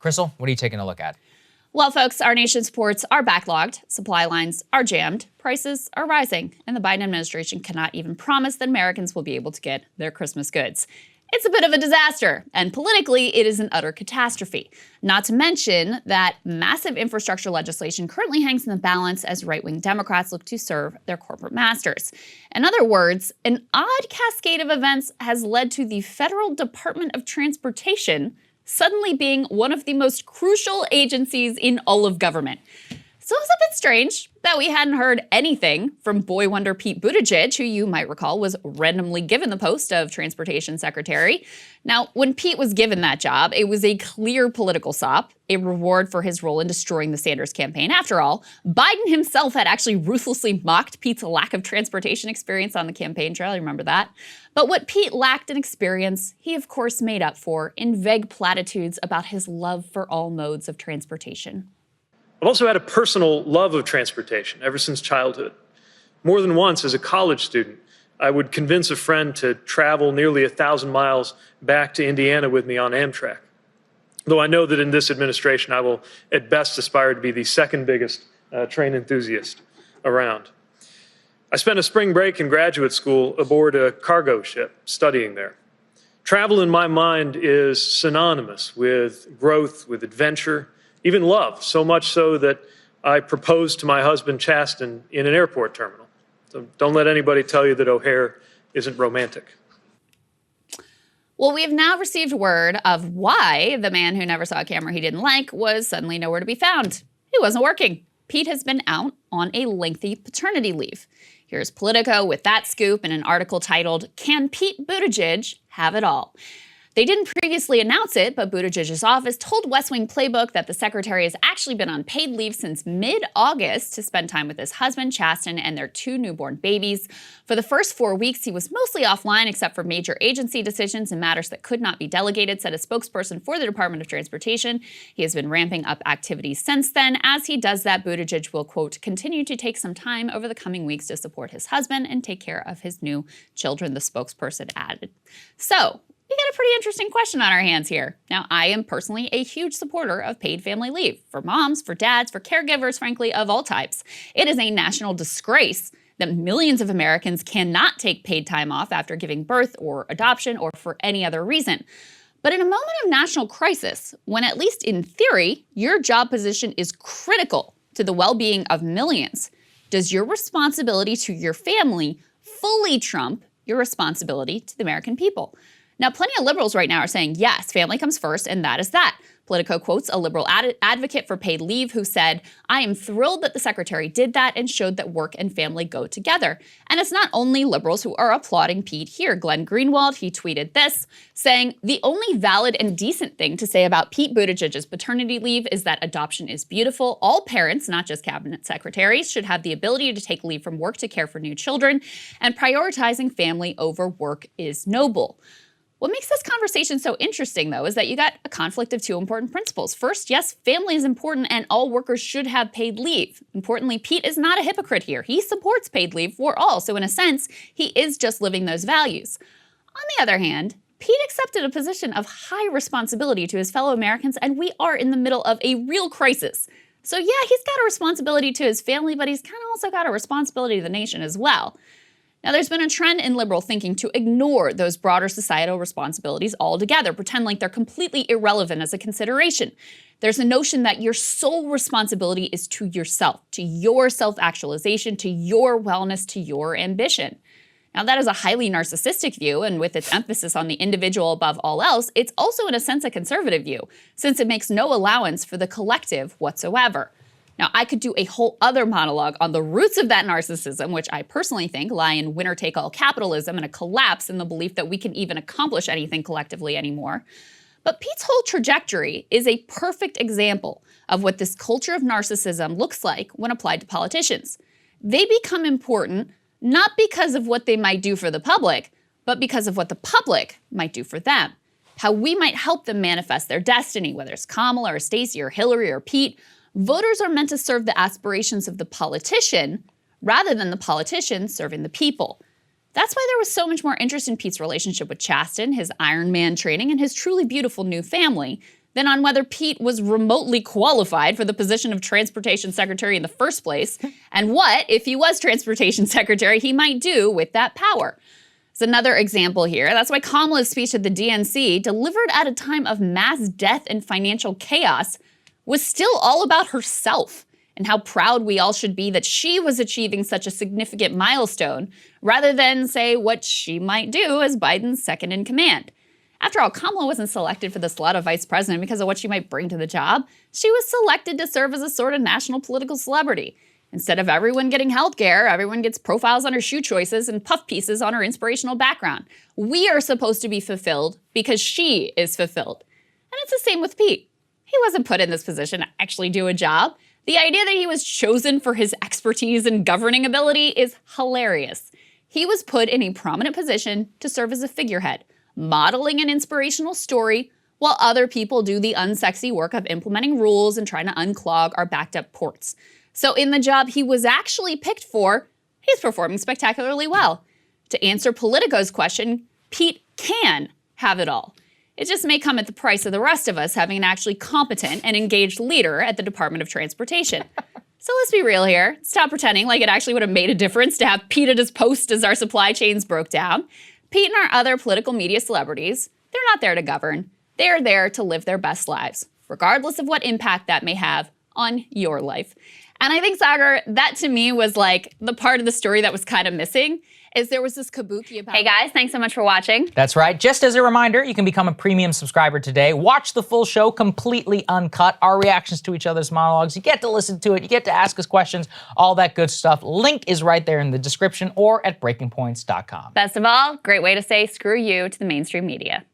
Krystal, what are you taking a look at? Well, folks, our nation's ports are backlogged, supply lines are jammed, prices are rising, and the Biden administration cannot even promise that Americans will be able to get their Christmas goods. It's a bit of a disaster, and politically, it is an utter catastrophe. Not to mention that massive infrastructure legislation currently hangs in the balance as right-wing Democrats look to serve their corporate masters. In other words, an odd cascade of events has led to the Federal Department of Transportation suddenly being one of the most crucial agencies in all of government. So it's a bit strange that we hadn't heard anything from boy wonder Pete Buttigieg, who you might recall was randomly given the post of Transportation Secretary. Now, when Pete was given that job, it was a clear political sop, a reward for his role in destroying the Sanders campaign. After all, Biden himself had actually ruthlessly mocked Pete's lack of transportation experience on the campaign trail. You remember that? But what Pete lacked in experience, he of course made up for in vague platitudes about his love for all modes of transportation. I've also had a personal love of transportation ever since childhood. More than once as a college student, I would convince a friend to travel nearly 1,000 miles back to Indiana with me on Amtrak. Though I know that in this administration, I will at best aspire to be the second biggest train enthusiast around. I spent a spring break in graduate school aboard a cargo ship studying there. Travel in my mind is synonymous with growth, with adventure, even love, so much so that I proposed to my husband, Chasten, in an airport terminal. So don't let anybody tell you that O'Hare isn't romantic. Well, we have now received word of why the man who never saw a camera he didn't like was suddenly nowhere to be found. He wasn't working. Pete has been out on a lengthy paternity leave. Here's Politico with that scoop in an article titled, "Can Pete Buttigieg Have It All?" They didn't previously announce it, but Buttigieg's office told West Wing Playbook that the secretary has actually been on paid leave since mid-August to spend time with his husband, Chasten, and their 2 newborn babies. For the first 4 weeks, he was mostly offline except for major agency decisions and matters that could not be delegated, said a spokesperson for the Department of Transportation. He has been ramping up activities since then. As he does that, Buttigieg will, quote, continue to take some time over the coming weeks to support his husband and take care of his new children, the spokesperson added. So, we got a pretty interesting question on our hands here. Now, I am personally a huge supporter of paid family leave for moms, for dads, for caregivers, frankly, of all types. It is a national disgrace that millions of Americans cannot take paid time off after giving birth or adoption or for any other reason. But in a moment of national crisis, when at least in theory, your job position is critical to the well-being of millions, does your responsibility to your family fully trump your responsibility to the American people? Now, plenty of liberals right now are saying, yes, family comes first, and that is that. Politico quotes a liberal advocate for paid leave who said, I am thrilled that the secretary did that and showed that work and family go together. And it's not only liberals who are applauding Pete here. Glenn Greenwald, he tweeted this, saying, the only valid and decent thing to say about Pete Buttigieg's paternity leave is that adoption is beautiful. All parents, not just cabinet secretaries, should have the ability to take leave from work to care for new children, and prioritizing family over work is noble. What makes this conversation so interesting, though, is that you got a conflict of 2 important principles. First, yes, family is important and all workers should have paid leave. Importantly, Pete is not a hypocrite here. He supports paid leave for all, so in a sense, he is just living those values. On the other hand, Pete accepted a position of high responsibility to his fellow Americans, and we are in the middle of a real crisis. So yeah, he's got a responsibility to his family, but he's kind of also got a responsibility to the nation as well. Now, there's been a trend in liberal thinking to ignore those broader societal responsibilities altogether, pretend like they're completely irrelevant as a consideration. There's a notion that your sole responsibility is to yourself, to your self-actualization, to your wellness, to your ambition. Now, that is a highly narcissistic view, and with its emphasis on the individual above all else, it's also in a sense a conservative view, since it makes no allowance for the collective whatsoever. Now, I could do a whole other monologue on the roots of that narcissism, which I personally think lie in winner-take-all capitalism and a collapse in the belief that we can even accomplish anything collectively anymore. But Pete's whole trajectory is a perfect example of what this culture of narcissism looks like when applied to politicians. They become important not because of what they might do for the public, but because of what the public might do for them. How we might help them manifest their destiny, whether it's Kamala or Stacey or Hillary or Pete. Voters are meant to serve the aspirations of the politician rather than the politician serving the people. That's why there was so much more interest in Pete's relationship with Chasten, his Iron Man training, and his truly beautiful new family, than on whether Pete was remotely qualified for the position of Transportation Secretary in the first place, and what, if he was Transportation Secretary, he might do with that power. It's another example here. That's why Kamala's speech at the DNC, delivered at a time of mass death and financial chaos, was still all about herself and how proud we all should be that she was achieving such a significant milestone, rather than say what she might do as Biden's second in command. After all, Kamala wasn't selected for the slot of vice president because of what she might bring to the job. She was selected to serve as a sort of national political celebrity. Instead of everyone getting health care, everyone gets profiles on her shoe choices and puff pieces on her inspirational background. We are supposed to be fulfilled because she is fulfilled. And it's the same with Pete. He wasn't put in this position to actually do a job. The idea that he was chosen for his expertise and governing ability is hilarious. He was put in a prominent position to serve as a figurehead, modeling an inspirational story, while other people do the unsexy work of implementing rules and trying to unclog our backed up ports. So in the job he was actually picked for, he's performing spectacularly well. To answer Politico's question, Pete can have it all. It just may come at the price of the rest of us having an actually competent and engaged leader at the Department of Transportation. So let's be real here. Stop pretending like it actually would have made a difference to have Pete at his post as our supply chains broke down. Pete and our other political media celebrities, they're not there to govern. They're there to live their best lives, regardless of what impact that may have on your life. And I think, Sagar, that to me was like the part of the story that was kind of missing, is there was this kabuki about— Hey guys, thanks so much for watching. That's right. Just as a reminder, you can become a premium subscriber today. Watch the full show completely uncut, our reactions to each other's monologues. You get to listen to it. You get to ask us questions, all that good stuff. Link is right there in the description or at breakingpoints.com. Best of all, great way to say screw you to the mainstream media.